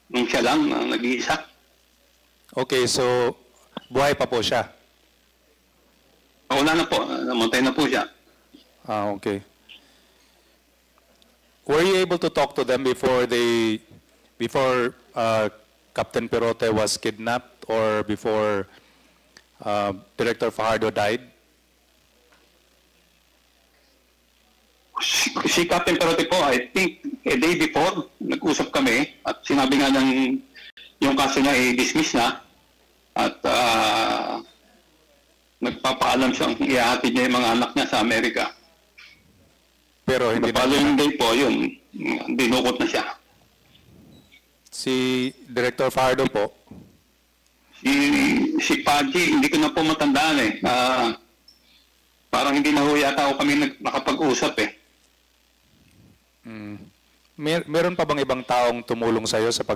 nung siya lang ang nag-iisa. Okay, so buhay pa po siya. Wala na po, namatay na po siya. Ah, okay. Were you able to talk to them before Captain Perote was kidnapped or before Director Fajardo died? Si Captain Perote po, I think a day before, nag-usap kami at sinabi nga ng yung kaso niya i-dismiss na at nagpapaalam siyang ihahatid niya yung mga anak niya sa Amerika. Pero hindi The following day po, yun, dinukot na siya. Si Director Fajardo po, Si Paji, hindi ko na po matandaan eh. Parang hindi na ho yata ako kami nakapag-usap eh. meron pa bang ibang taong tumulong sa'yo sa